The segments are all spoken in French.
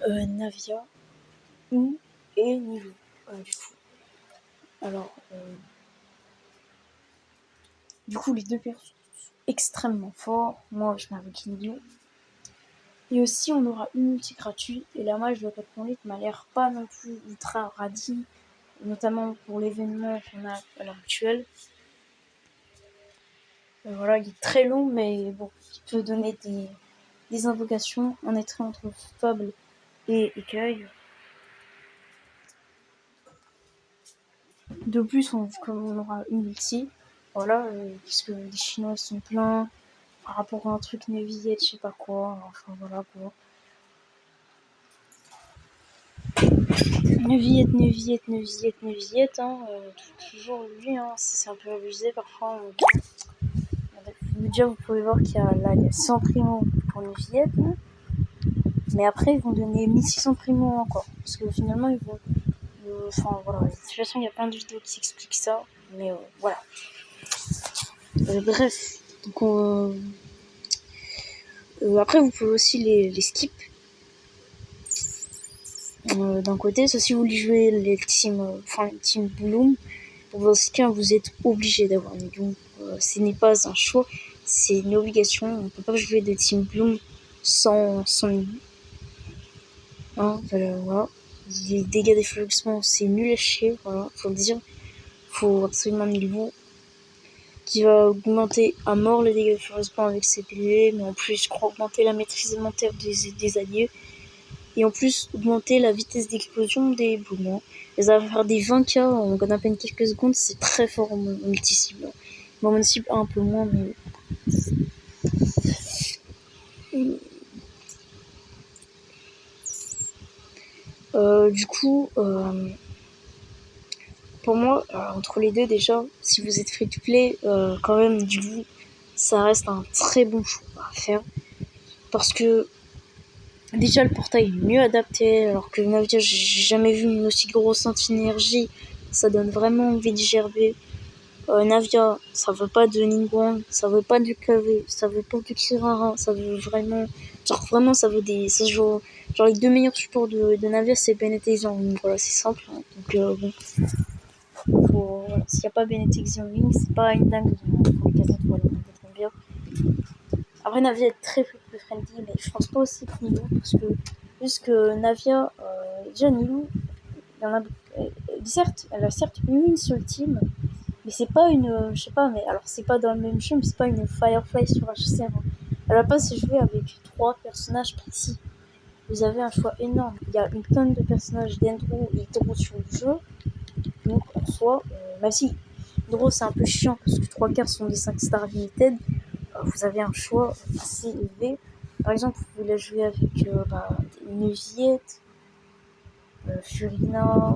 Navia et Nilou, du coup. Alors, du coup, les deux persos sont extrêmement forts. Moi, je m'invoque Nilou. Et aussi, on aura une multi gratuite. Et la mage de Capcom m'a l'air pas non plus ultra radie, notamment pour l'événement qu'on a à l'heure actuelle. Voilà, il est très long, mais bon, il peut donner des invocations. On est très entre Fable et Écueil. De plus, comme on aura une multi, voilà, puisque les Chinois sont pleins par rapport à un truc Neuvillette, je sais pas quoi, enfin voilà quoi. Neuvillette, hein, toujours lui, hein, c'est un peu abusé parfois. Déjà, vous pouvez voir qu'il y a 100 primo pour Neuvillette, hein, mais après, ils vont donner 1600 primo encore, parce que finalement, ils vont. Enfin voilà, de toute façon, il y a plein de vidéos qui expliquent ça, mais voilà. Bref, donc après, vous pouvez aussi les skip. D'un côté, ça si vous voulez jouer les team Bloom, dans ce cas, vous êtes obligé d'avoir une Bloom. Ce n'est pas un choix, c'est une obligation. On ne peut pas jouer de team Bloom sans Nilou. Hein, voilà. Les dégâts d'effleurissement, c'est nul à chier, voilà, faut le dire. Faut absolument Nilou, qui va augmenter à mort les dégâts d'effleurissement avec ses piliers, mais en plus, je crois augmenter la maîtrise élémentaire des alliés. Et en plus, augmenter la vitesse d'explosion des blooms. Et ça va faire des 20k en à peine quelques secondes, c'est très fort en multi-cible. Bon, en cible un peu moins, mais. Du coup, pour moi, entre les deux, déjà, si vous êtes free to play, quand même, du coup, ça reste un très bon choix à faire. Parce que déjà, le portail est mieux adapté, alors que Navia, j'ai jamais vu une aussi grosse anti-énergie. Ça donne vraiment envie de gerber. Navia, ça veut pas de Ningguang, ça veut pas du KV, ça veut pas du Kirara, ça veut vraiment. Genre, vraiment, ça veut des. Ça, genre les deux meilleurs supports de Navia, c'est Bennett et Xiangling. Voilà, c'est simple. Hein. Donc, bon. Voilà. S'il n'y a pas Bennett et Xiangling, c'est pas une dingue pour les 4 étoiles, on bien. Après, Navia est très friendly, mais je pense pas aussi que Nilou, parce que juste que Navia, déjà Nilou, certes, elle a certes une seule team, mais c'est pas une, je sais pas, mais alors c'est pas dans le même jeu, mais c'est pas une Firefly sur HCR. Hein. Elle va pas se jouer avec 3 personnages précis. Vous avez un choix énorme. Il y a une tonne de personnages d'Endro et Hydro sur le jeu. Donc en soi, même si Hydro c'est un peu chiant parce que 3/4 sont des 5 stars limited, vous avez un choix assez élevé. Par exemple, vous pouvez la jouer avec Neuvillette, Furina.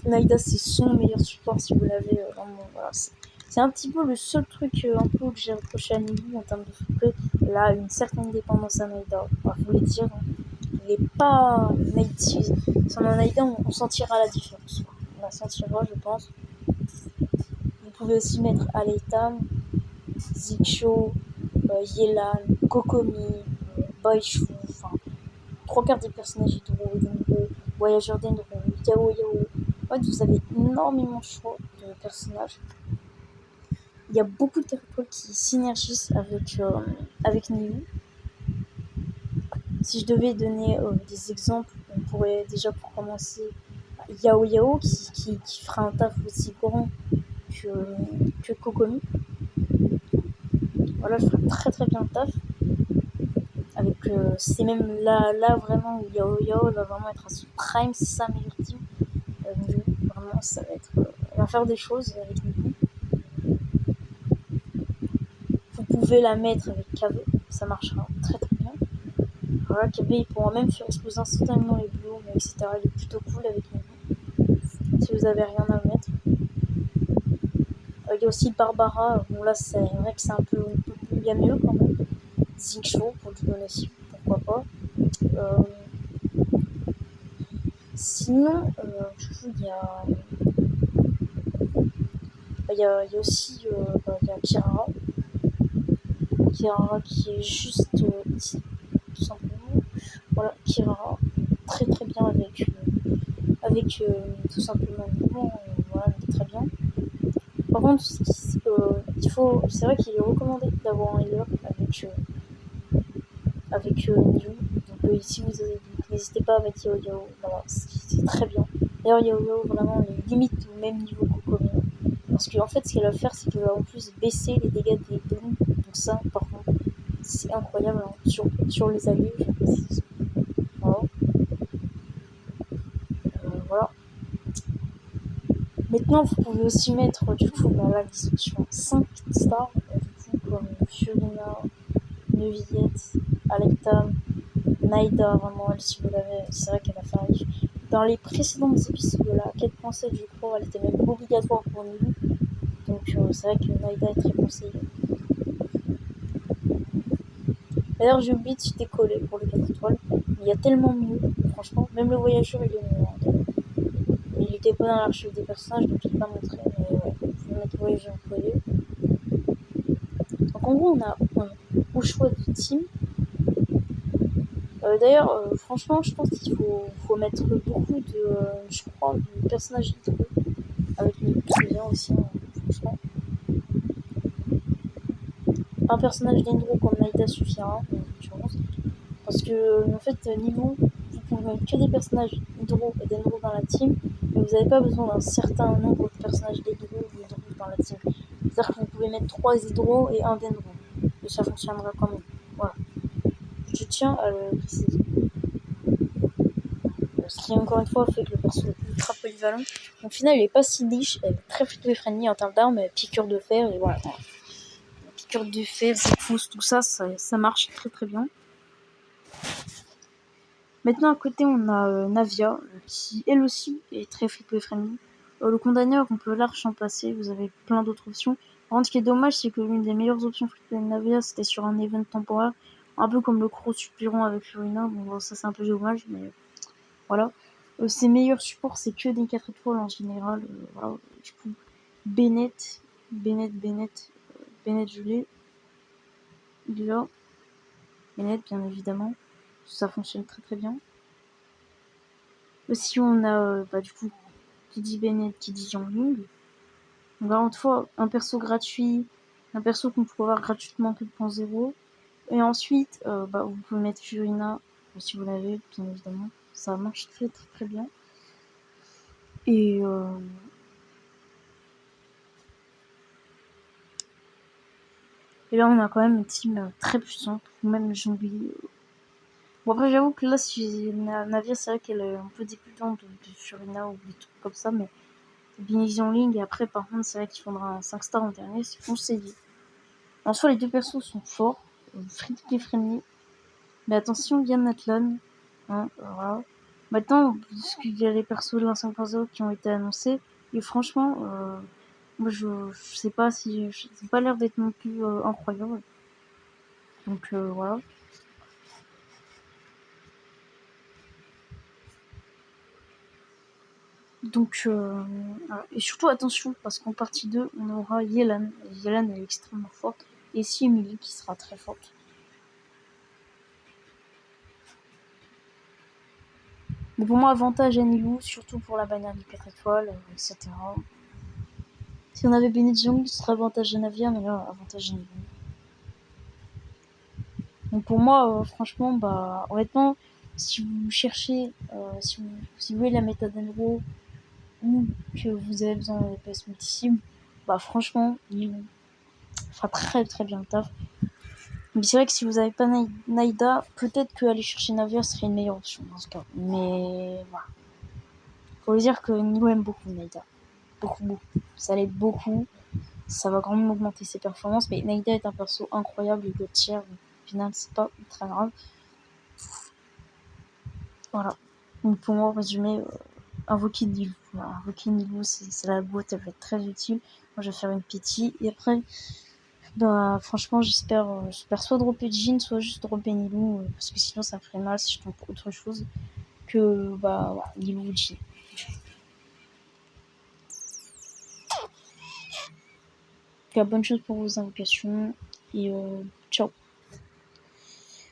Naïda, c'est son meilleur support si vous l'avez vraiment. Voilà, c'est un petit peu le seul truc un peu que j'ai reproché à Nilou en termes de free. Elle a une certaine dépendance à Naïda. Enfin, faut le dire, hein. Il n'est pas naïf. Sans Naïda, on sentira la différence. On la sentira, je pense. Vous pouvez aussi mettre Aleitan, Zicho, Yelan, Kokomi, Baishu, enfin, 3/4 des personnages Hydro, Dengo, Voyageur d'Endro, Yao. En fait, vous avez énormément de choix de personnages. Il y a beaucoup de territoires qui synergisent avec Nilou. Si je devais donner des exemples, on pourrait déjà pour commencer Yao qui fera un taf aussi grand que Kokomi. Voilà, je ferai très très bien le taf. Avec, c'est même là vraiment où Yao va vraiment être à son prime, c'est sa meilleure team. Vraiment, ça va être. Elle va faire des choses avec Nilou. Vous pouvez la mettre avec KV, ça marchera très très bien. Voilà, KV il pourra même faire exploser instantanément les blooms, etc. Il est plutôt cool avec Nilou. Si vous avez rien à mettre. Il y a aussi Barbara, bon là c'est vrai que c'est un peu bien mieux quand même. Zincho pour du bonus, pourquoi pas. Sinon, du coup, il y a aussi Kirara. Kirara qui est juste ici, tout simplement. Voilà, Kirara, très très bien avec tout simplement Nilou, voilà, elle est très bien. Par contre, c'est vrai qu'il est recommandé d'avoir un healer avec Nilou. Donc si vous avez, n'hésitez pas à mettre Yao Yao, voilà, c'est très bien. D'ailleurs Yao Yao vraiment est limite au même niveau que Kokomi. Parce qu'en fait ce qu'elle va faire c'est qu'elle va en plus baisser les dégâts des blooms. Donc ça par contre c'est incroyable hein, sur les alliés, je précise. Voilà. Voilà. Maintenant vous pouvez aussi mettre du coup là ils sont 5 stars du coup comme Furina, Neuvillette, Alectam, Naïda, vraiment, elle, si vous l'avez, c'est vrai qu'elle a fait un livre. Dans les précédentes épisodes de la 4.7, je crois, elle était même obligatoire pour nous. Donc, c'est vrai que Naïda est très conseillée. D'ailleurs, j'ai oublié de citer Collé pour les 4 étoiles. Mais il y a tellement mieux, franchement. Même le voyageur, il est mieux. Hein, mais il était pas dans l'archive des personnages, donc il n'est pas montré. Mais ouais, vous pouvez mettre voyageur Collé. Donc, en gros, on a au choix de team. D'ailleurs, franchement, je pense qu'il faut mettre beaucoup je crois, de personnages hydro avec une bien aussi, hein, franchement. Un personnage d'Endro comme Naïda suffira, en l'occurrence. Parce que, en fait, niveau, vous pouvez mettre que des personnages Hydro et d'Endro dans la team, mais vous n'avez pas besoin d'un certain nombre de personnages d'Hydro ou d'Endro dans la team. C'est-à-dire que vous pouvez mettre 3 Hydro et 1 d'Endro. Et ça fonctionnera quand même. Voilà. Je tiens à le préciser. Ce qui, encore une fois, fait que le perso est ultra polyvalent. Au final, il est pas si niche, elle est très free friendly en termes d'armes, piqûre de fer, et voilà. Piqûre de fer, Zekfous, tout ça, ça marche très très bien. Maintenant, à côté, on a Navia, qui elle aussi est très free friendly. Le condamneur, on peut large s'en passer, vous avez plein d'autres options. Par contre, ce qui est dommage, c'est que l'une des meilleures options free de Navia, c'était sur un event temporaire, un peu comme le Croc Suppliron avec Furina. Bon, ça c'est un peu dommage, mais voilà. Ses meilleurs supports, c'est que des 4 étoiles en général. Voilà. Du coup, Bennett, Julie, il est là. Bennett, bien évidemment. Ça fonctionne très très bien. Aussi, on a, du coup, qui dit Bennett, qui dit Yang. Donc, encore une fois, un perso gratuit, un perso qu'on peut avoir gratuitement 2.0. Et ensuite, vous pouvez mettre Furina, si vous l'avez, bien évidemment. Ça marche très très très bien. Et là, on a quand même une team très puissante, même jongler. Bon, après, j'avoue que là, si Navia, c'est vrai qu'elle est un peu dépendante de Furina ou des trucs comme ça, mais Binision Ling, et après, par contre, c'est vrai qu'il faudra un 5 stars en dernier, c'est conseillé. En soi, les deux persos sont forts, free friendly, mais attention, Yann Atlan, hein, voilà. Maintenant, parce qu'il y a les persos de la 5.0 qui ont été annoncés, et franchement, moi, je sais pas si. Ça n'a pas l'air d'être non plus incroyable. Donc, voilà. Donc, et surtout attention, parce qu'en partie 2, on aura Yelan. Yelan, elle est extrêmement forte. Et si Emily qui sera très forte. Mais pour moi, avantage à Nilou, surtout pour la bannière des 4 étoiles, etc. Si on avait Bennett Young, ce serait avantage à Navia, mais là, avantage à Nilou. Donc pour moi, franchement, honnêtement, si vous cherchez, si vous voulez la méthode Enro ou que vous avez besoin d'un DPS multi-cible, franchement, il fera très très bien le taf. Mais c'est vrai que si vous n'avez pas Naïda, peut-être qu'aller chercher Navia serait une meilleure option dans ce cas. Mais voilà. Faut dire que Nilo aime beaucoup Naïda. Beaucoup, beaucoup. Ça l'aide beaucoup. Ça va grandement augmenter ses performances. Mais Naïda est un perso incroyable et de tiers. Au final, c'est pas très grave. Voilà. Donc pour moi, résumer, invoquer Nilou. Voilà, invoquer Nilou, c'est la boîte, elle va être très utile. Moi, je vais faire une pity. Et après, franchement, j'espère soit dropper Jin, soit juste dropper Nilou. Parce que sinon, ça me ferait mal si je tombe pour autre chose que Nilou ou Jin. En tout cas, bonne chose pour vos invocations. Et Ciao.